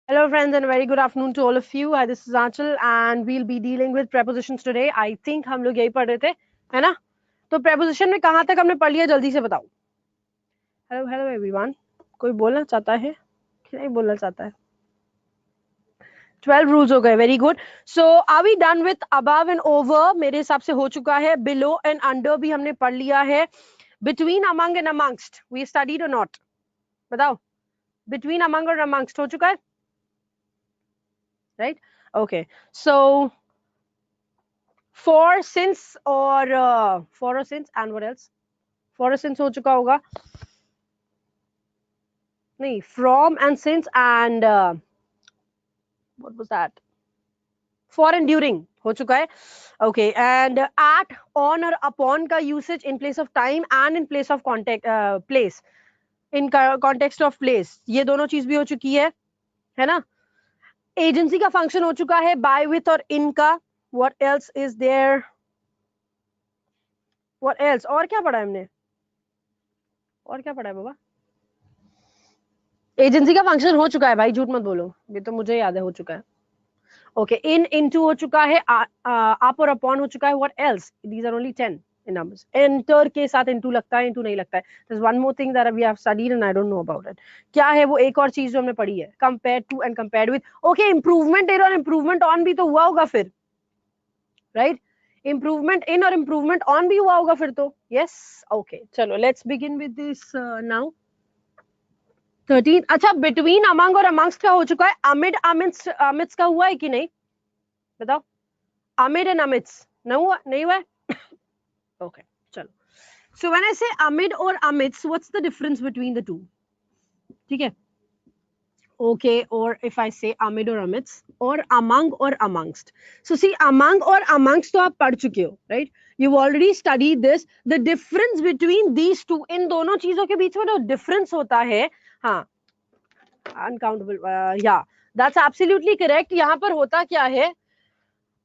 Hello, friends, and a very good afternoon to all of you. Hi, this is Anchal, and we'll be dealing with prepositions today. I think हम लोग यही पढ़ रहे थे, है ना? तो preposition में कहाँ तक हमने पढ़ लिया, जल्दी से बताओ. Hello, everyone. कोई बोलना चाहता है? कि नहीं बोलना चाहता है? 12 rules हो गए. Very good. So, are we done with above and over? मेरे हिसाब से हो चुका है. Below and under भी हमने पढ़ लिया है. Between, among and amongst, we studied or not? बताओ. Between, among और amongst हो चुका है? Right? Okay. So, for, since और for or since and what else? For or since हो चुका होगा. नहीं, from and since and what was that? For and during हो चुका है. Okay, and at, on और upon का usage in place of time and in place of context, place, in context of place, ये दोनों चीज भी हो चुकी है ना? Agency का function हो चुका है by, with और in का. What else is there? What else? और क्या पढ़ा है हमने? और क्या पढ़ा है बाबा? एजेंसी का फंक्शन हो चुका है भाई, झूठ मत बोलो, ये तो मुझे याद है हो चुका है. ओके, इन, इनटू हो चुका है, अप और अपॉन हो चुका है. What else? These are only 10 in numbers. Enter के साथ इनटू लगता है, इनटू नहीं लगता है. There is one more thing that we have studied and I don't know about it. क्या है वो एक और चीज जो हमने पढ़ी है? Compare to and compared with. Okay, improvement in और इंप्रूवमेंट ऑन भी तो हुआ होगा फिर, राइट? इंप्रूवमेंट इन और इंप्रूवमेंट ऑन भी हुआ होगा फिर तो. यस, ओके, चलो let's begin with this now. 13. अच्छा, बिटवीन, अमंग और अमंग्स्ट का हो चुका है. अमिड, अमिड्स, अमिड्स का हुआ है कि नहीं? बताओ. अमिड एंड अमिड्स नहीं हुआ है. ओके, चलो. सो व्हेन आई से अमिड और amidst, what's the difference between the two? ठीक है. Okay, or if I say amid or amidst, or among or amongst. So see, among or amongst तो आप पढ़ चुके हो, right? You've already studied this. The difference between these two, इन दोनों चीजों के बीच में जो difference होता है, हाँ, uncountable, yeah, that's absolutely correct. यहाँ पर होता क्या है,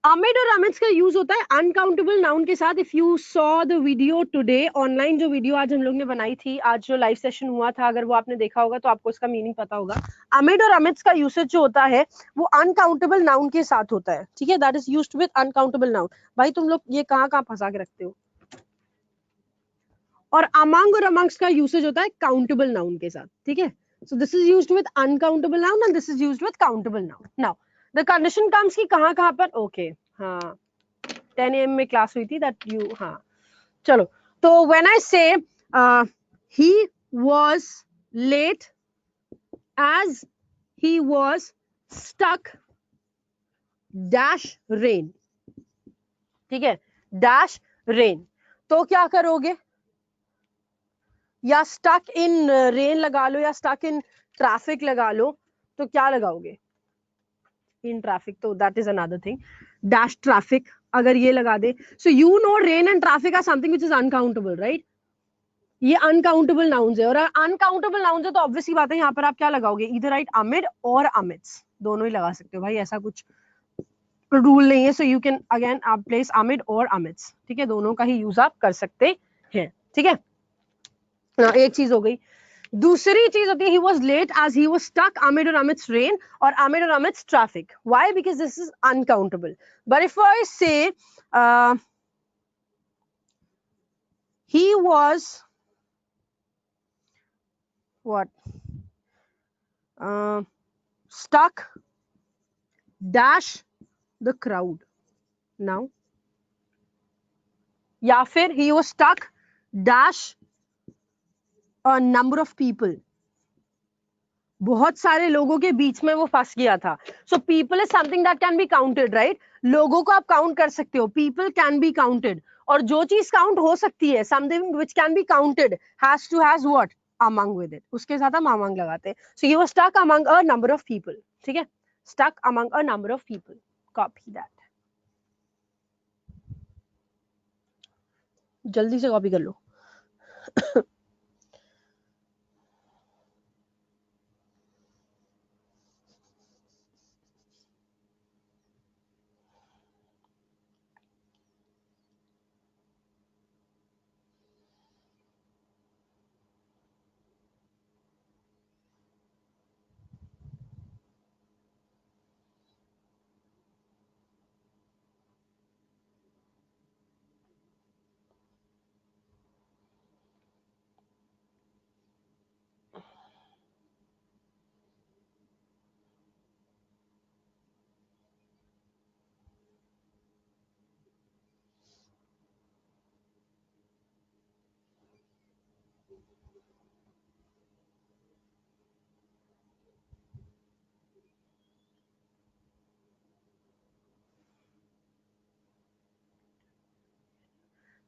अमिड और अमिड्स का यूज होता है अनकाउंटेबल नाउन के साथ. If you saw the video today online, जो वीडियो आज हम लोग ने बनाई थी, आज जो लाइव सेशन हुआ था, अगर वो आपने देखा होगा तो आपको इसका मीनिंग पता होगा. अमिड और अमिड्स का यूसेज जो होता है वो अनकाउंटेबल नाउन के साथ होता है. ठीक है, that is used with uncountable noun. भाई तुम लोग ये कहाँ कहाँ फंसा के रखते हो. और अमंग और अमंग्स का यूसेज होता है काउंटेबल नाउन के साथ. ठीक है, so this is used with uncountable noun and this is used with countable noun. Now the condition comes कि कहाँ कहाँ पर. okay, हाँ, 10 AM में क्लास हुई थी दैट यू, हाँ, चलो. तो when I say he was late as he was stuck dash rain. ठीक है, डैश रेन. तो क्या करोगे? या स्टक इन रेन लगा लो या स्टक इन ट्रैफिक लगा लो. तो क्या लगाओगे? इन ट्रैफिक, तो that is another thing. Dash traffic अगर ये लगा दे, so you know rain and traffic are something which is uncountable, right? ये अनकाउंटेबल नाउन्स है, और अनकाउंटेबल नाउन्स है तो ऑब्वियसली बात है यहाँ पर आप क्या लगाओगे? इधर राइट अमिड और अमिड्स दोनों ही लगा सकते हो भाई, ऐसा कुछ रूल नहीं है. सो यू कैन अगेन आप प्लेस अमिड और अमिड्स. ठीक है, दोनों का ही यूज आप कर सकते हैं. ठीक है ना, एक चीज हो गई. दूसरी चीज होती है, he was late as he was stuck amid or amidst rain or amid or amidst traffic. Why? Because this is uncountable. But if I say he was what, stuck dash the crowd. Now या फिर he was stuck dash a number of people. बहुत सारे लोगों के बीच में वो फंस गया था. So people is something that can be counted, right? लोगों को आप काउंट कर सकते हो, पीपल कैन बी काउंटेड. और जो चीज काउंट हो सकती है, something which can be counted has to has what, among with it. उसके साथ हम अमंग लगाते हैं. So you were stuck among a number of people. ठीक है, stuck among a number of people. Copy that, जल्दी से कॉपी कर लो.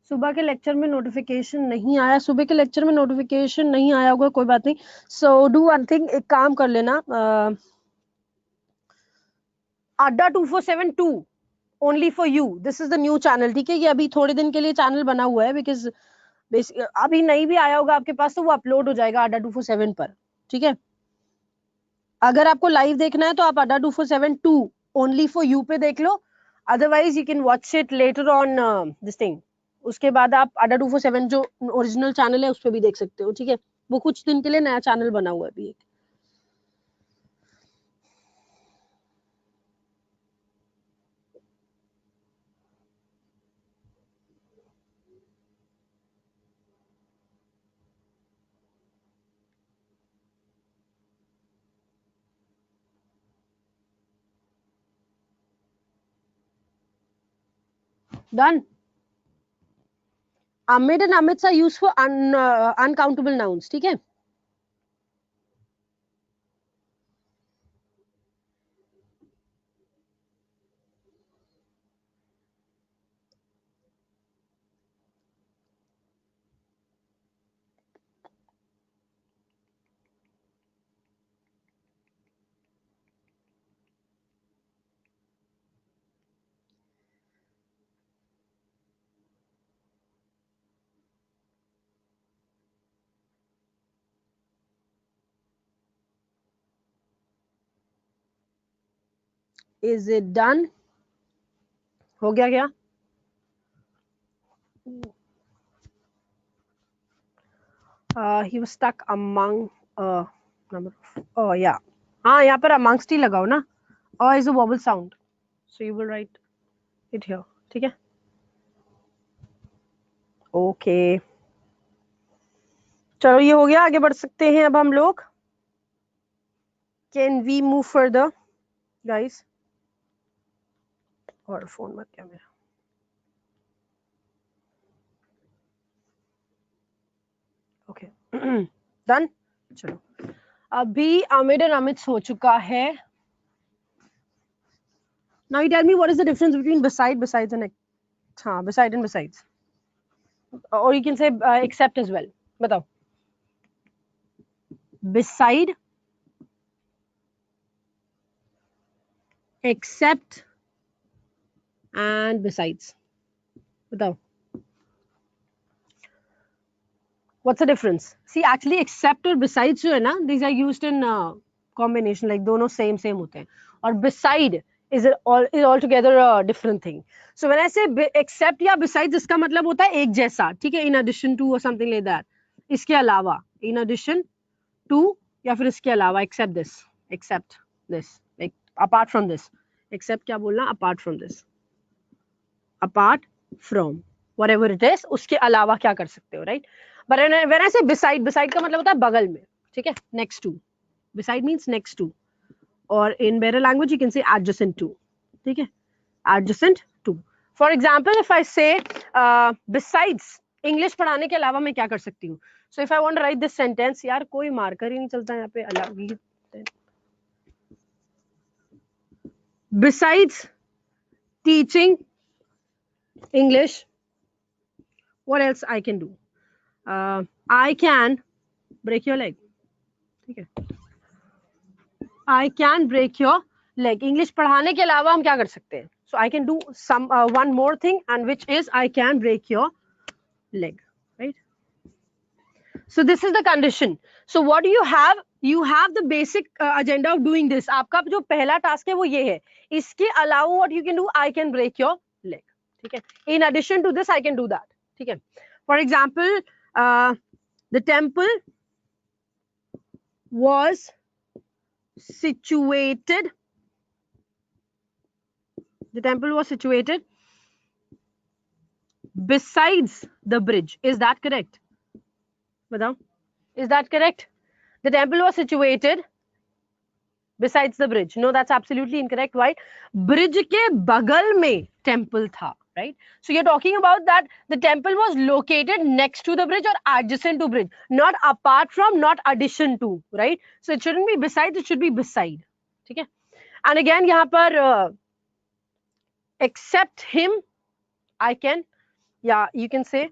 सुबह के लेक्चर में नोटिफिकेशन नहीं आया, सुबह के लेक्चर में नोटिफिकेशन नहीं आया होगा, कोई बात नहीं. सो डू वन थिंग, एक काम कर लेना, अड्डा 2472 only for you, this is the new channel. ठीक है, ये अभी थोड़े दिन के लिए चैनल बना हुआ है, बिकॉज अभी नहीं भी आया होगा आपके पास तो वो अपलोड हो जाएगा अड्डा 247 पर. ठीक है, अगर आपको लाइव देखना है तो आप अड्डा 2472 ओनली फॉर यू पे देख लो, otherwise you can watch it later on this thing. उसके बाद आप अड्डा 247 जो ओरिजिनल चैनल है उस पर भी देख सकते हो. ठीक है, वो कुछ दिन के लिए नया चैनल बना हुआ है अभी एक. Done. Amid and amidst are used for uncountable nouns. ठीक है, इज इट डन? हो गया क्या? He was stuck among number of, oh yeah, हाँ यहाँ पर amongst ही लगाओ ना, is a vowel sound, so you will write it here. ठीक है, ओके, चलो ये हो गया, आगे बढ़ सकते हैं अब हम लोग. Can we move further guys? और फोन मत क्या मेरा. Okay, done. चलो, अभी अमिड एंड अमित हो चुका है. Now you tell me what is the difference between beside, besides and हाँ, beside and besides, or you can say except as well. बताओ. Beside, except and besides. बताओ. What's the difference? See, actually except और besides जो है ना, these are used in combination, like दोनों same होते हैं, और beside is altogether a different thing. So when I say except या besides, इसका मतलब होता है एक जैसा. ठीक है, in addition to or something like that. इसके अलावा, in addition to, या फिर इसके अलावा, except this, like apart from this. Except क्या बोलना? Apart from this, apart from whatever it is, उसके अलावा क्या कर सकते हो, right? But when I say beside का मतलब होता है बगल में. ठीक है, next to. Beside means next to, or in better language you can say adjacent to. ठीक है, adjacent to. For example, if I say besides, English पढ़ाने के अलावा मैं क्या कर सकती हूँ? So if I want to write this sentence, यार कोई मार्कर ही नहीं चलता यहाँ पे, अलग ही. Besides teaching English, what else I can do? I can break your leg. ठीक है, I can break your leg. English पढ़ाने के अलावा हम क्या कर सकते हैं? So I can do some one more thing, and which is I can break your leg, right? So this is the condition. So what do you have? You have the basic agenda of doing this. आपका जो पहला task है वो ये है. इसके अलावा what you can do? I can break your leg. ठीक है. In addition to this, I can do that. ठीक है. For example, the temple was situated. The temple was situated besides the bridge. Is that correct? बताओ. Is that correct? The temple was situated besides the bridge. No, that's absolutely incorrect. Why? Bridge के बगल में temple था, right? So you're talking about that the temple was located next to the bridge or adjacent to bridge, not apart from, not addition to, right? So it shouldn't be besides, it should be beside. ठीक है? And again यहाँ पर except him, I can या you can say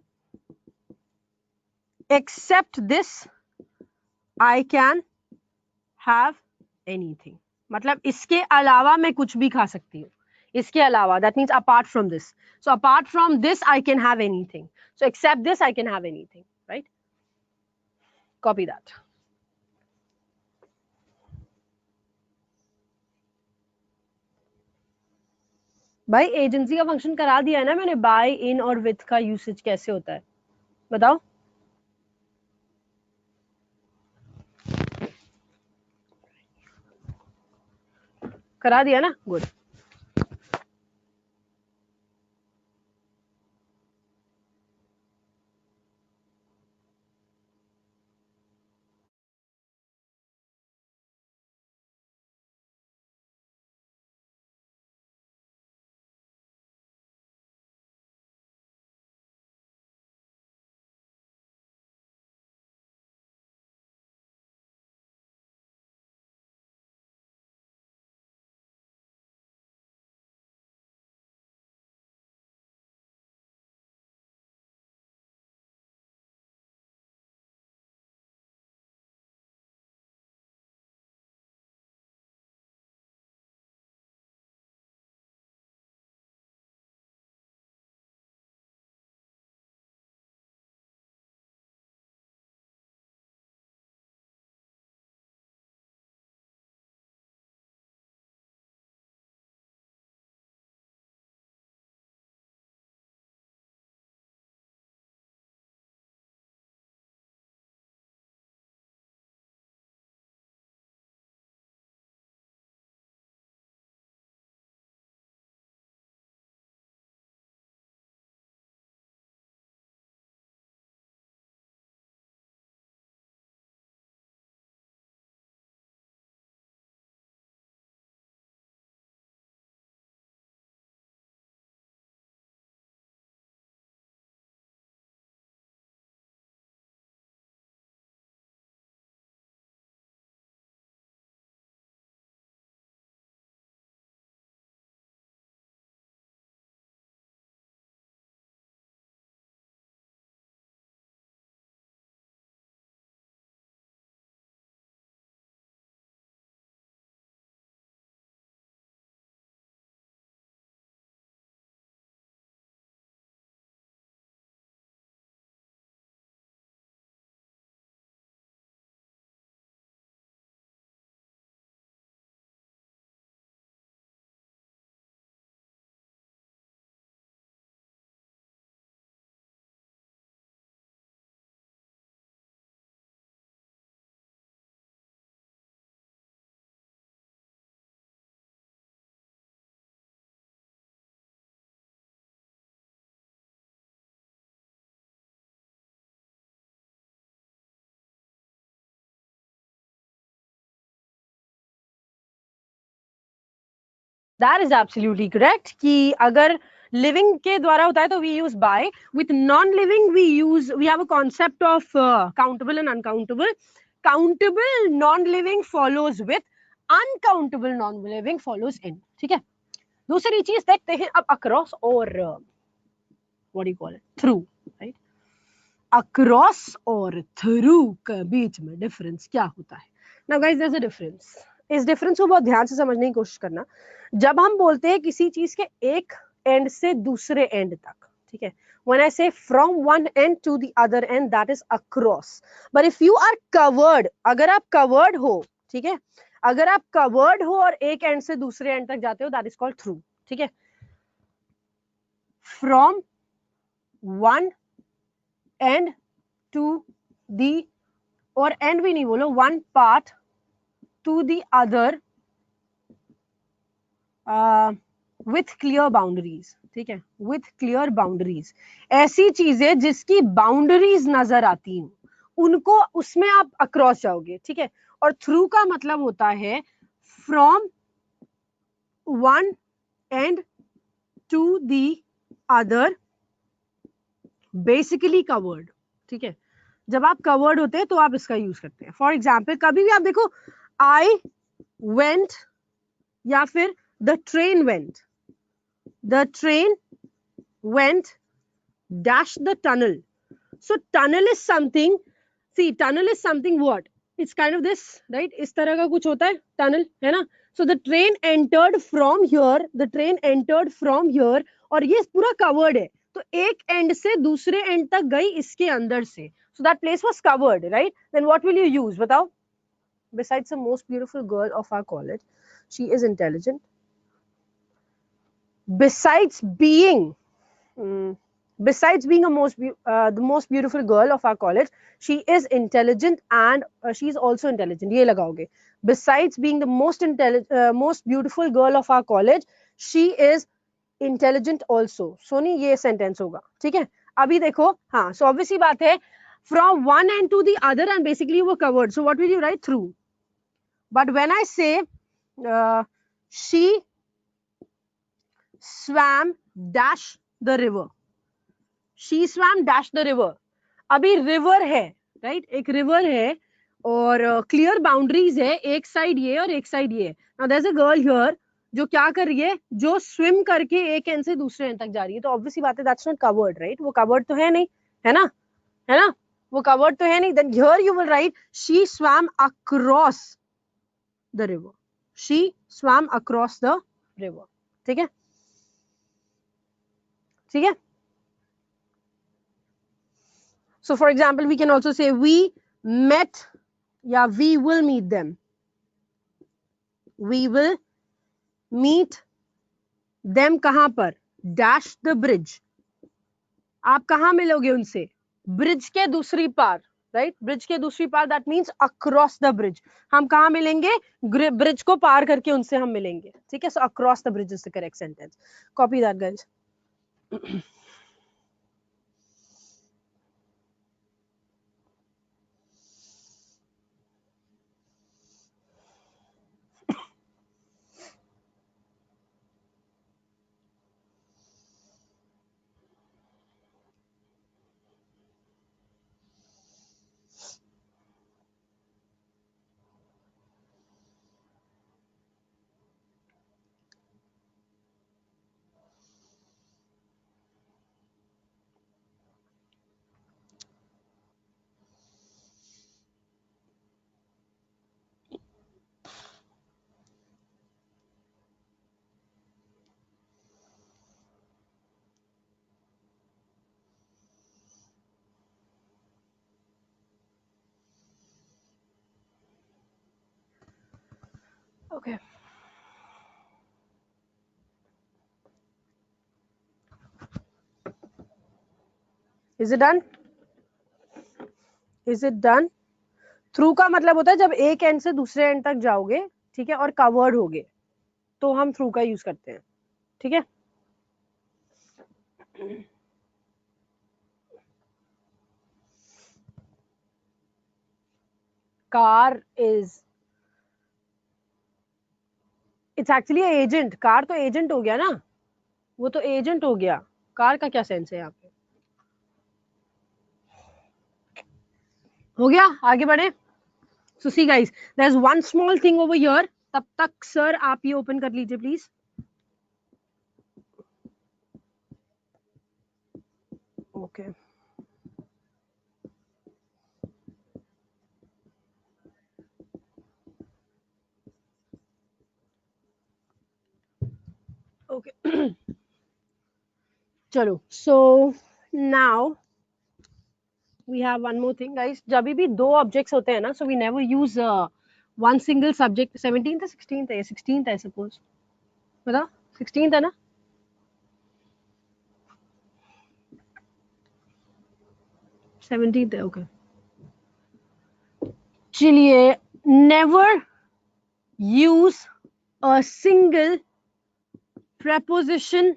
except this I can have anything, मतलब इसके अलावा मैं कुछ भी खा सकती हूँ, इसके अलावा, that means apart from this, so apart from this I can have anything, so except this I can have anything, right? Copy that. भाई एजेंसी का फंक्शन करा दिया है ना मैंने, बाय इन और विथ का यूसेज कैसे होता है बताओ. करा दिया ना, good. That is absolutely correct कि अगर लिविंग के द्वारा होता है तो we use by, with non living we have a concept of countable and uncountable. Countable non living follows with, uncountable non living follows in. ठीक है, दूसरी चीज देखते हैं अब अक्रॉस और what do you call it, through, right? Across और through के बीच में डिफरेंस क्या होता है? Now guys there is a difference. इस डिफरेंस को बहुत ध्यान से समझने की कोशिश करना. जब हम बोलते हैं किसी चीज के एक एंड से दूसरे एंड तक, ठीक है, when I say from one end to the other end, that is across. But if you are covered, अगर आप covered हो, ठीक है, अगर आप covered हो और एक एंड से दूसरे एंड तक जाते हो, that is called through. ठीक है, from one end to the, और end भी नहीं बोलो, one part to the other with clear boundaries. ठीक है, with clear boundaries. ऐसी चीजें जिसकी बाउंड्रीज नजर आती हैं उनको, उसमें आप अक्रॉस जाओगे. ठीक है, और थ्रू का मतलब होता है from one end to the other, basically covered. ठीक है, जब आप कवर्ड होते हैं तो आप इसका यूज करते हैं. फॉर एग्जाम्पल कभी भी आप देखो, आई वेंट या फिर the train went, the train went dash the tunnel. So tunnel is something, see tunnel is something what? It's kind of this, right? इस तरह का कुछ होता है tunnel, है ना? So the train entered from here, the train entered from here, और ये पूरा covered है, तो एक end से दूसरे end तक गई इसके अंदर से. So that place was covered, right? Then what will you use? बताओ. Besides the most beautiful girl of our college, she is intelligent. Besides being the most beautiful girl of our college, she is intelligent and she is also intelligent. ये लगाओगे. Besides being the most beautiful girl of our college, she is intelligent also. Soni ये sentence होगा. ठीक है. अभी देखो, हाँ, so obviously बात है, from one end to the other and basically you were covered. So what will you write? Through. But when I say she swam dash the river, she swam dash the river. अभी river है, right? एक river है और clear boundaries है, एक side ये और एक side ये. Now there's a girl here जो क्या कर रही है, जो swim करके एक end से दूसरे end तक जा रही है. तो obviously बात है, that's not covered, right? वो covered तो है नहीं, है ना? है ना? वो covered तो है नहीं. Then here you will write she swam across the river. She swam across the river. ठीक है? ठीक है? So for example, we can also say we met, या we will meet them. We will meet them कहाँ पर? Dash the bridge. आप कहाँ मिलोगे उनसे? Bridge के दूसरी पार, right? Bridge के दूसरी पार, that means across the bridge. हम कहाँ मिलेंगे? Bridge को पार करके उनसे हम मिलेंगे. ठीक है? So across the bridge is the correct sentence. Copy that, guys. Okay. Is it done? Is it done? Through का मतलब होता है जब एक एंड से दूसरे एंड तक जाओगे, ठीक है, और कवर्ड होगे, तो हम थ्रू का यूज करते हैं. ठीक है. Car is, it's actually agent. Car तो एजेंट हो गया ना, वो तो एजेंट हो गया. कार का क्या सेंस है यहाँ पे? हो गया. आगे बढ़े. So see guys, there is one small thing over here. तब तक सर आप ये ओपन कर लीजिए प्लीज. ओके. ओके. चलो. So now we have one more thing, guys. जब भी दो ऑब्जेक्ट्स होते हैं ना, so we never use one single subject. 17th है, 16th है, 16th है suppose. बताओ. 16th है ना? है. ओके. चलिए. Never use a single preposition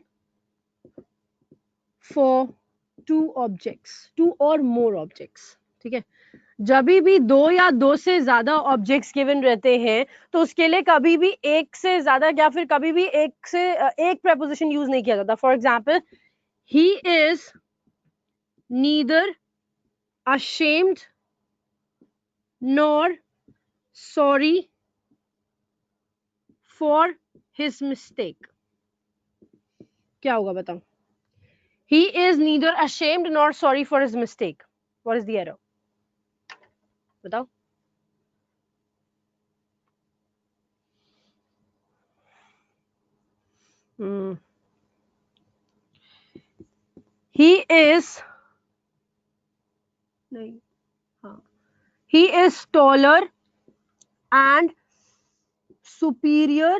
for two objects, two or more objects. ठीक है. जब भी दो या दो से ज्यादा ऑब्जेक्ट्स गिवन रहते हैं, तो उसके लिए कभी भी एक से ज्यादा या फिर कभी भी एक preposition यूज नहीं किया जाता. For example, he is neither ashamed nor sorry for his mistake. क्या होगा बताओ? he is neither ashamed nor sorry for his mistake. What is the error? बताओ. He is नहीं, हाँ, he is taller and superior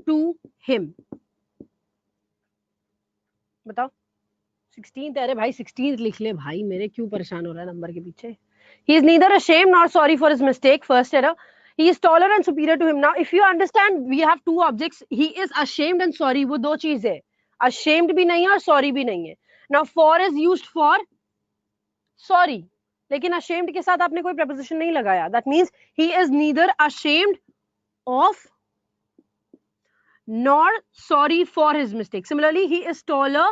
to him. बताओ. 16th. अरे भाई 16th लिख ले भाई, मेरे क्यों परेशान हो रहा है नंबर के पीछे. He is neither ashamed nor sorry for his mistake. First error. He is taller and superior to him. Now, if you understand, we have two objects. He is ashamed and sorry. वो दो चीज है. Ashamed भी नहीं है और sorry भी नहीं है. Now, for is used for sorry. लेकिन ashamed के साथ आपने कोई preposition नहीं लगाया. That means he is neither ashamed of nor sorry for his mistake. Similarly, he is taller.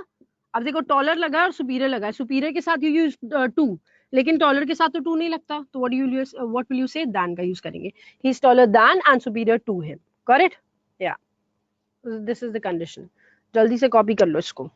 अब देखो टॉलर लगा है और सुपीरियर लगा है. सुपीरियर के साथ यू यूज टू, लेकिन टॉलर के साथ तो टू नहीं लगता. तो what will you say, than का यूज करेंगे. He is taller than and superior to him. Correct. Yeah, this is the condition. जल्दी से कॉपी कर लो इसको.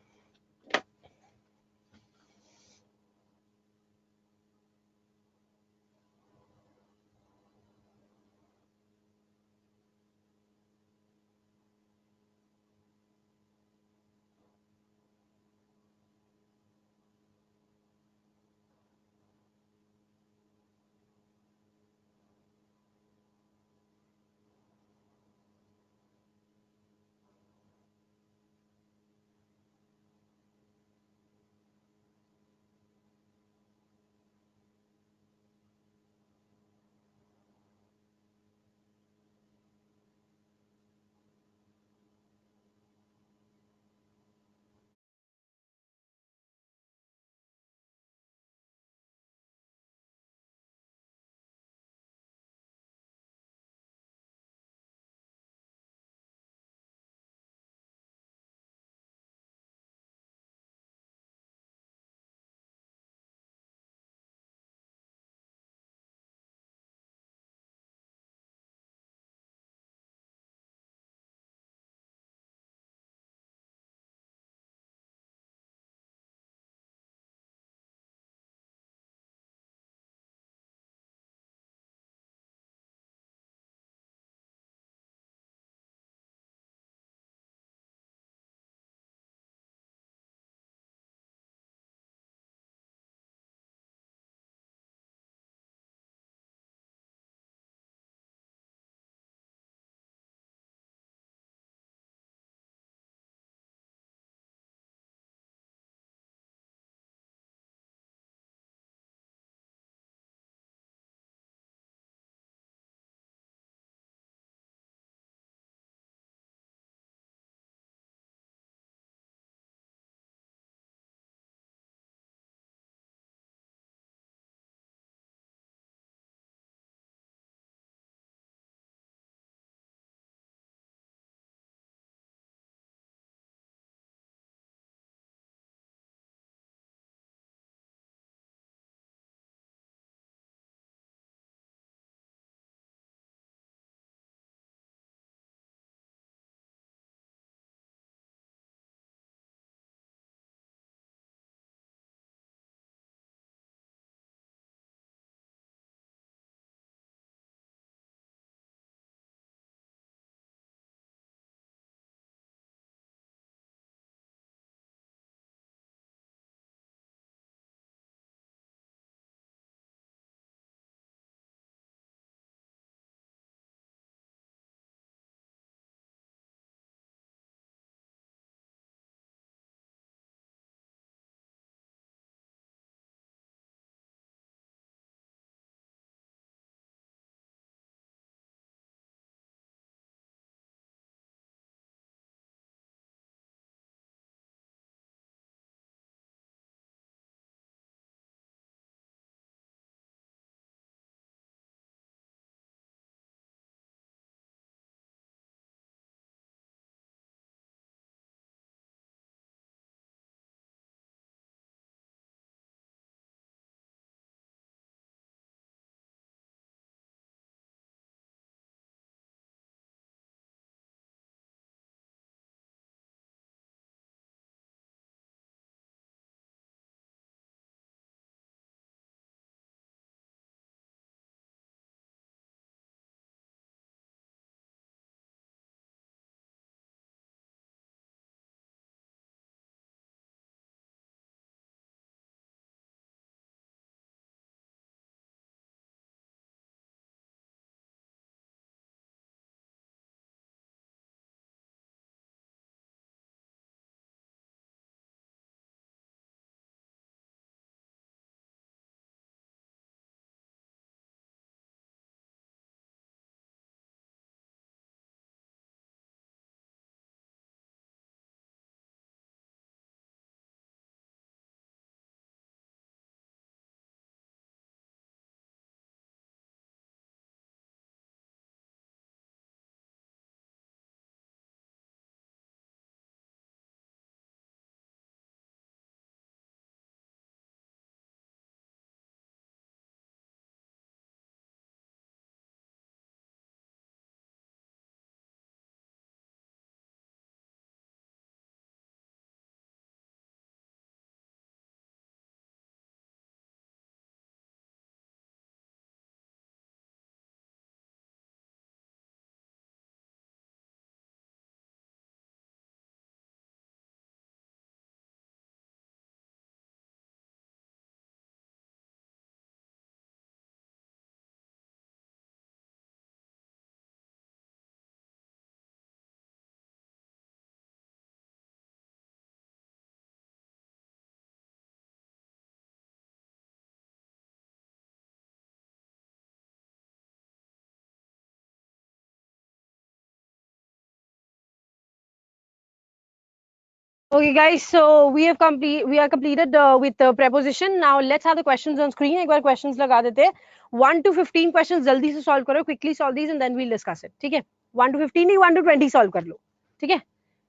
Okay, guys. So we are completed with the preposition. Now let's have the questions on screen. एक बार questions लगा देते हैं. 1 to 15 questions जल्दी से solve करो. Quickly solve these and then we'll discuss it. ठीक है? 1 to 15 नहीं, 1 to 20 solve कर लो. ठीक है?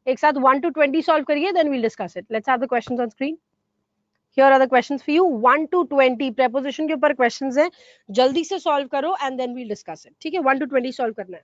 एक साथ 1 to 20 solve करिए, then we'll discuss it. Let's have the questions on screen. Here are the questions for you. 1 to 20 preposition के ऊपर questions हैं. जल्दी से solve करो and then we'll discuss it. ठीक है? 1 to 20 solve करना है.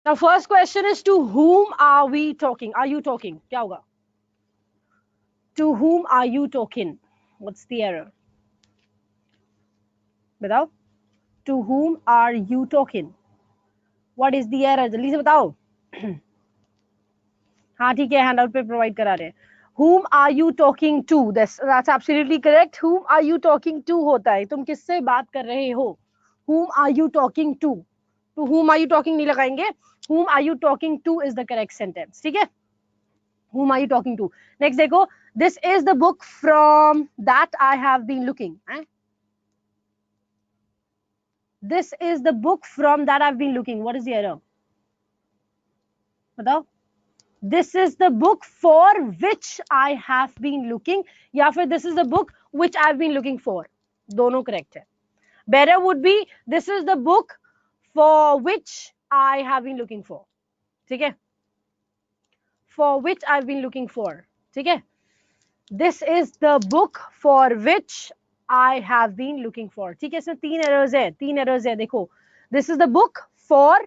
Now first question is, to whom are we talking? Are you talking? क्या होगा? To whom are you talking? What's the error? बताओ. To whom are you talking? What is the error? जल्दी से बताओ. हाँ ठीक है, हैंड आउट पे प्रोवाइड करा रहे हैं. Whom are you talking to? That's absolutely correct. Whom are you talking to होता है, तुम किससे बात कर रहे हो. Whom are you talking to? To whom are you talking नहीं लगाएंगे. Whom are you talking to is the correct sentence. ठीक है. Whom are you talking to? Next देखो, this is the book from that I have been looking. This is the book from that I've been looking. What is the error? बताओ. This is the book for which I have been looking, या फिर this is the book which I've been looking for. दोनों correct है. Better would be, this is the book for which I have been looking for. ठीक है. For which I've been looking for. ठीक है. This is the book for which I have been looking for. ठीक है. इसमें तीन errors है. देखो. This is the book for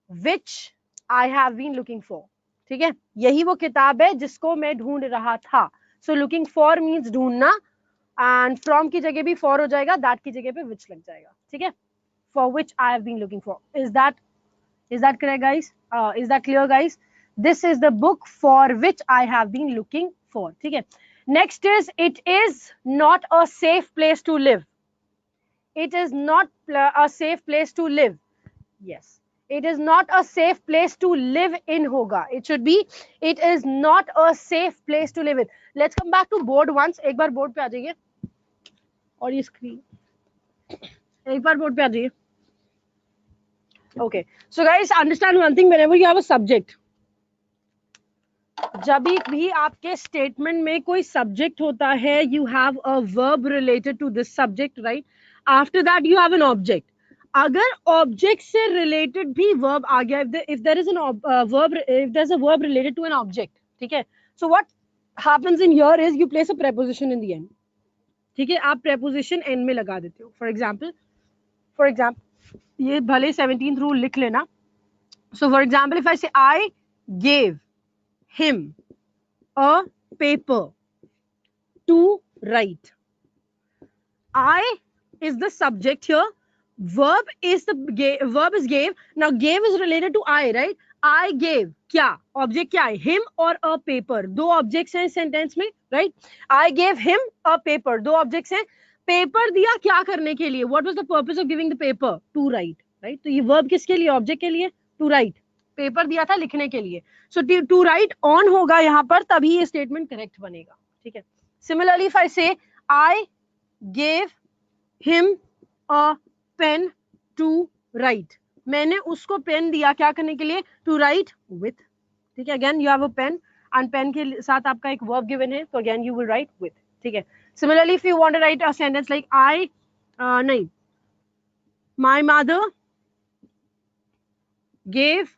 which I have been looking for. ठीक है. यही वो किताब है जिसको मैं ढूंढ रहा था. So looking for means ढूंढना, and from की जगह भी for हो जाएगा, that की जगह पे which लग जाएगा. ठीक है. For which I have been looking for. Is that correct, guys? Is that clear, guys? This is the book for which I have been looking for. ठीक है. Next is, it is not a safe place to live. It is not a safe place to live. Yes. It is not a safe place to live in होगा. It should be, it is not a safe place to live in. Let's come back to board once. एक बार board पे आ जाइए. और ये screen. एक बार board पे आ जाइए. Okay. So guys, understand one thing. Whenever you have a subject, जब भी आपके स्टेटमेंट में कोई सब्जेक्ट होता है, you have a verb related to this subject, right? After that you have an object. अगर ऑब्जेक्ट से रिलेटेड भी वर्ब आ गया, if there is if there's a verb related to an object, ठीक है, so what happens in here is you place a preposition in the end. ठीक है, आप preposition end में लगा देते हो. For example, ये भले 17th rule लिख लेना. So for example, if I say I gave him a paper to write, I is the subject here. Verb is gave. Now gave is related to I, right? I gave क्या, object क्या है, him or a paper. दो objects हैं sentence में, right? I gave him a paper. दो objects हैं. Paper दिया क्या करने के लिए? What was the purpose of giving the paper? To write, right? तो ये verb किसके लिए? Object के लिए. To write. पेपर दिया था लिखने के लिए. So to write on होगा यहाँ पर, तभी ये statement correct बनेगा. ठीक है. Similarly, if I say I gave him a pen to write, मैंने उसको पेन दिया क्या करने के लिए? To write with. ठीक है. Again you have a pen and pen के साथ आपका एक verb given है, so again you will write with. ठीक है. Similarly, if you want to write a sentence like नहीं, my mother gave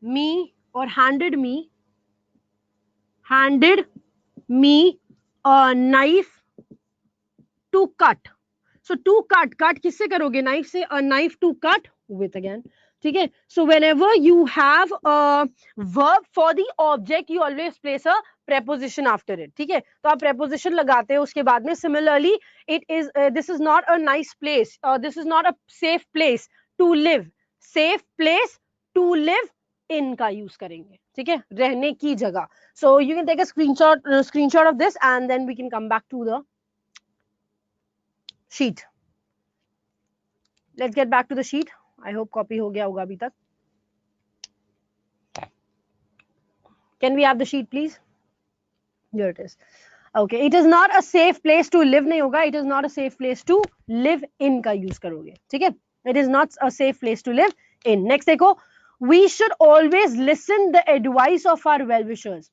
me or handed me a knife to cut. So to cut किससे करोगे? Knife से. A knife to cut with again. ठीक है. So whenever you have a verb for the object, you always place a preposition after it. ठीक है. तो आप preposition लगाते हो उसके बाद में. Similarly, this is not a nice place, this is not a safe place to live. Safe place to live in का use करेंगे. ठीक है. रहने की जगह. So you can take a screenshot of this and then we can come back to the sheet. Let's get back to the sheet. I hope copy हो गया होगा अभी तक. Can we have the sheet, please? Here it is. Okay, it is not a safe place to live नहीं होगा. It is not a safe place to live in का use करोगे. ठीक है. It is not a safe place to live in. Next देखो, we should always listen the advice of our well-wishers.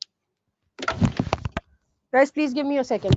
Guys, please give me a second.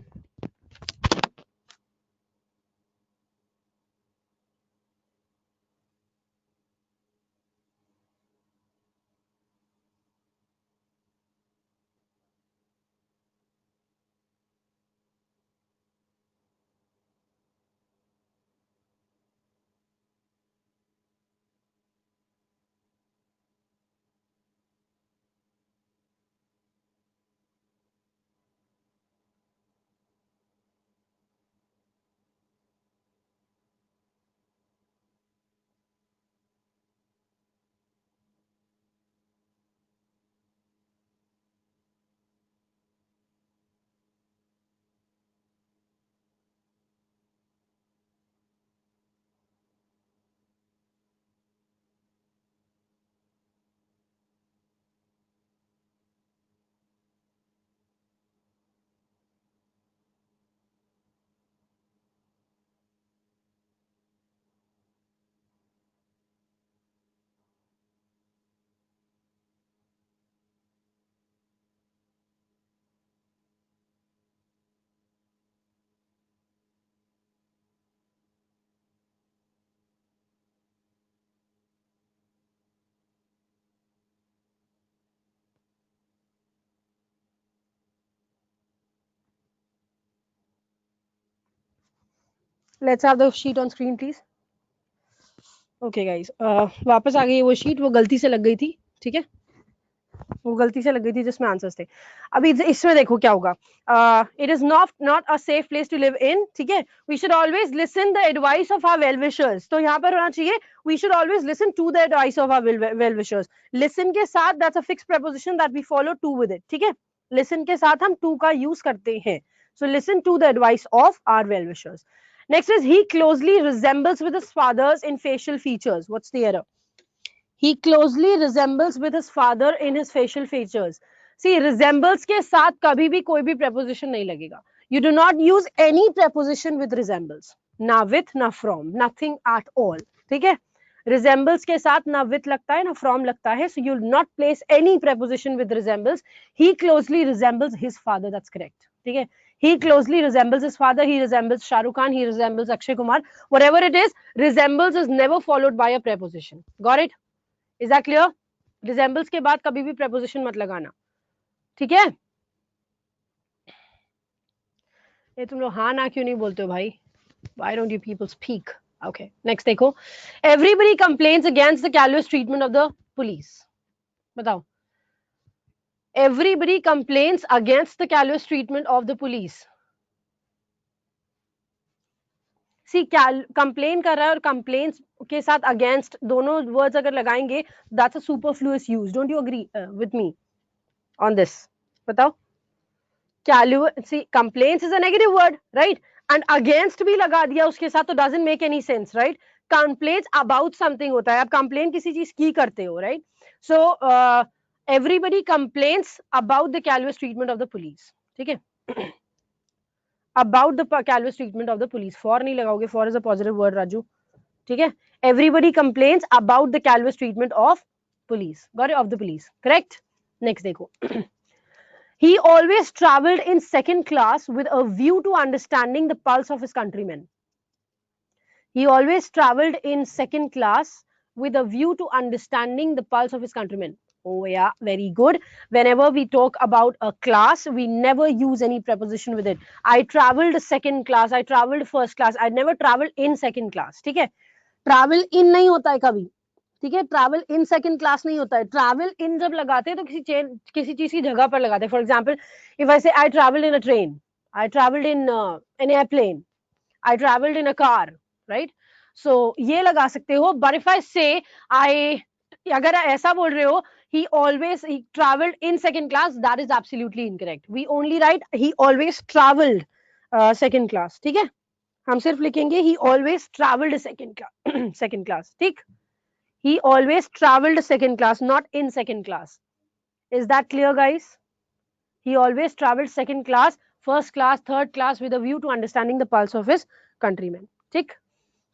Let's have the sheet on screen please. Okay guys, वापस आ गई है वो sheet, वो गलती से लग गई थी. ठीक है, वो गलती से लग गई थी जिसमें आंसर्स थे. अभी इसमें देखो क्या होगा. It is not a safe place to live in. ठीक है, we should always listen the advice of our well wishers. तो यहाँ पर होना चाहिए we should always listen to the advice of our well wishers. Listen के साथ that's a fix preposition that we follow to with it. ठीक है, listen के साथ हम टू का यूज करते हैं. So listen to the advice of our well wishers. Next is he closely resembles with his fathers in facial features. What's the error? He closely resembles with his father in his facial features. See, resembles के साथ कभी भी कोई भी preposition नहीं लगेगा. You do not use any preposition with resembles. ना with, ना from, nothing at all. ठीक है? Resembles के साथ ना with लगता है ना from लगता है. So you will not place any preposition with resembles. He closely resembles his father. That's correct. ठीक है? He closely resembles his father. He resembles Shah Rukh Khan. He resembles Akshay Kumar. Whatever it is, resembles is never followed by a preposition. Got it? Is that clear? Resembles के बाद कभी भी preposition मत लगाना. ठीक है? ये तुम लोग हाँ ना क्यों नहीं बोलते हो भाई? Why don't you people speak? Okay. Next देखो. Everybody complains against the callous treatment of the police. बताओ. Everybody complains against the callous treatment of the police. C complain कर रहा है और कंप्लेन्स के साथ अगेंस्ट दोनों वर्ड्स अगर लगाएंगे that's a superfluous use. Don't you agree with me on this? बताओ. See complains is a negative word, right, and against भी लगा दिया उसके साथ तो doesn't make any sense, right. Complains about something होता है, आप कंप्लेन किसी चीज की करते हो, right. So everybody complains about the callous treatment of the police. ठीक है, about the callous treatment of the police. For नहीं लगाओगे, for is a positive word Raju. ठीक है, everybody complains about the callous treatment of police. Got it? Of the police. Correct? Next देखो. He always traveled in second class with a view to understanding the pulse of his countrymen. He always traveled in second class with a view to understanding the pulse of his countrymen. Oh yeah, very good. Whenever we talk about a class, we never use any preposition with it. I traveled second class, I traveled first class, I never traveled in second class. ठीक है, travel in नहीं होता है कभी. ठीक है, travel in second class नहीं होता है. ट्रैवल इन जब लगाते हैं तो किसी चीज की जगह पर लगाते हैं. For example, if I say I travelled in a train, I travelled in an aeroplane, I travelled in a car, right. So ये लगा सकते हो. बट इफ आई से आई, अगर ऐसा बोल रहे हो he always he traveled in second class, that is absolutely incorrect. We only write he always traveled second class. ठीक है, हम सिर्फ लिखेंगे he always traveled second class. second class. ठीक, he always traveled second class, not in second class. Is that clear, guys? He always traveled second class, first class, third class with a view to understanding the pulse of his countrymen. ठीक,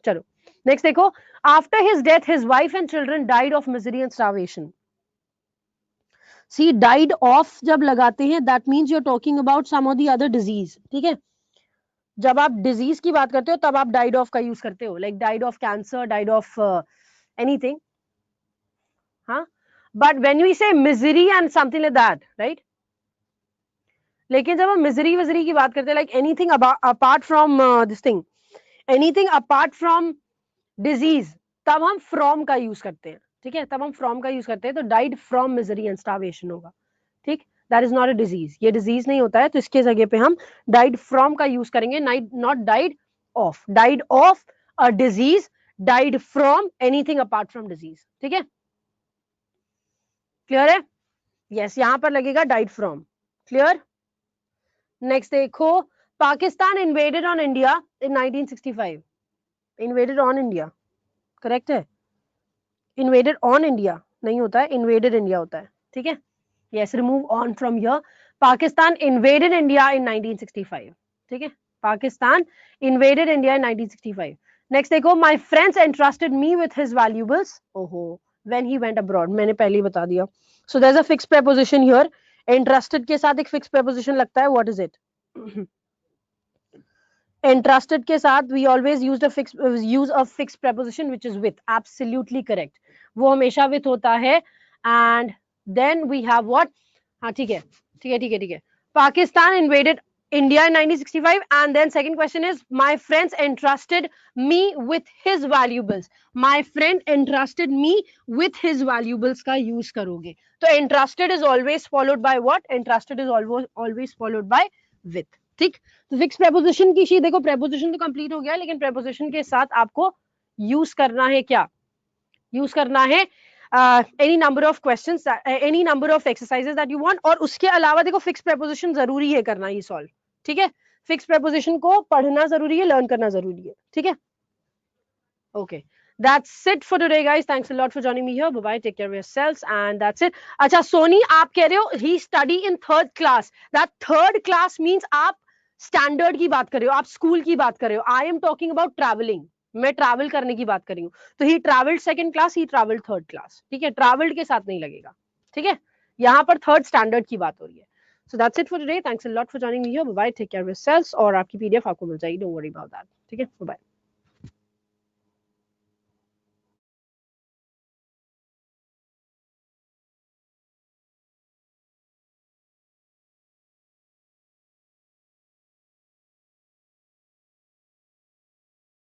चलो next देखो. After his death his wife and children died of misery and starvation. See, died of जब लगाते हैं that means you are talking about some of the other disease. ठीक है, जब आप डिजीज की बात करते हो तब आप डाइड ऑफ का यूज करते हो, like died of cancer, died of anything. हाँ, बट व्हेन यू से misery and something like that, right. लेकिन जब हम मिजरी विजरी की बात करते हैं, like anything apart from this thing, anything apart from disease, तब हम फ्रॉम का यूज करते हैं. ठीक है, तब हम फ्रॉम का यूज करते हैं. तो died from misery and starvation होगा. ठीक, that is not a disease, ये डिजीज नहीं होता है. तो इसके जगह पे हम डाइड फ्रॉम का यूज करेंगे, not died of. Died of a disease, died from anything apart from disease. ठीक है, क्लियर है? यस, यहां पर लगेगा डाइड फ्रॉम. क्लियर? नेक्स्ट देखो, Pakistan invaded on India in 1965. Invaded on India correct है. इन्वेडेड ऑन इंडिया नहीं होता है, इन्वेडेड इंडिया होता है. ठीक है, yes, remove on from here. Pakistan invaded India in 1965. ठीक है, Pakistan invaded India in 1965. Next देखो, my friends entrusted me with his valuables. ओहो, व्हेन ही वेंट अब्रॉड, मैंने पहले ही बता दिया. So there is a fix preposition here. Entrusted के साथ एक फिक्स प्रीपोजिशन लगता है. What is it? entrusted के साथ we always use a fixed preposition which is with. Absolutely correct. वो हमेशा with होता है. And then we have what? हाँ, ठीक है. Pakistan invaded India in 1965, and then second question is my friends entrusted me with his valuables. My friend entrusted me with his valuables का use करोगे. तो entrusted is always followed by what? Entrusted is always followed by with. ठीक. तो fix preposition की sheet देखो, preposition तो complete हो गया, लेकिन preposition के साथ आपको use करना है क्या? use करना है any number of questions, any number of exercises that you want. और उसके अलावा देखो फिक्स preposition जरूरी है करना ये सॉल्व. ठीक है, फिक्स preposition को पढ़ना जरूरी है, लर्न करना जरूरी है. ठीक है, okay, that's it for today guys. Thanks a lot for joining me here. Bye bye, take care of yourselves, and that's it. अच्छा सोनी, आप कह रहे हो he study in third class. That third class means आप standard की बात कर रहे हो, आप स्कूल की बात कर रहे हो. I am talking about travelling, मैं ट्रैवल करने की बात कर रही हूँ. तो ही ट्रैवल्ड सेकंड क्लास, ही ट्रैवल्ड थर्ड क्लास. ठीक है, ट्रैवल्ड के साथ नहीं लगेगा. ठीक है, यहाँ पर थर्ड स्टैंडर्ड की बात हो रही है. So that's it for today. Thanks a lot for joining me here. Bye bye. Take care of yourselves. और आपकी PDF आपको मिल जाएगी. Don't worry about that. ठीक है, bye bye.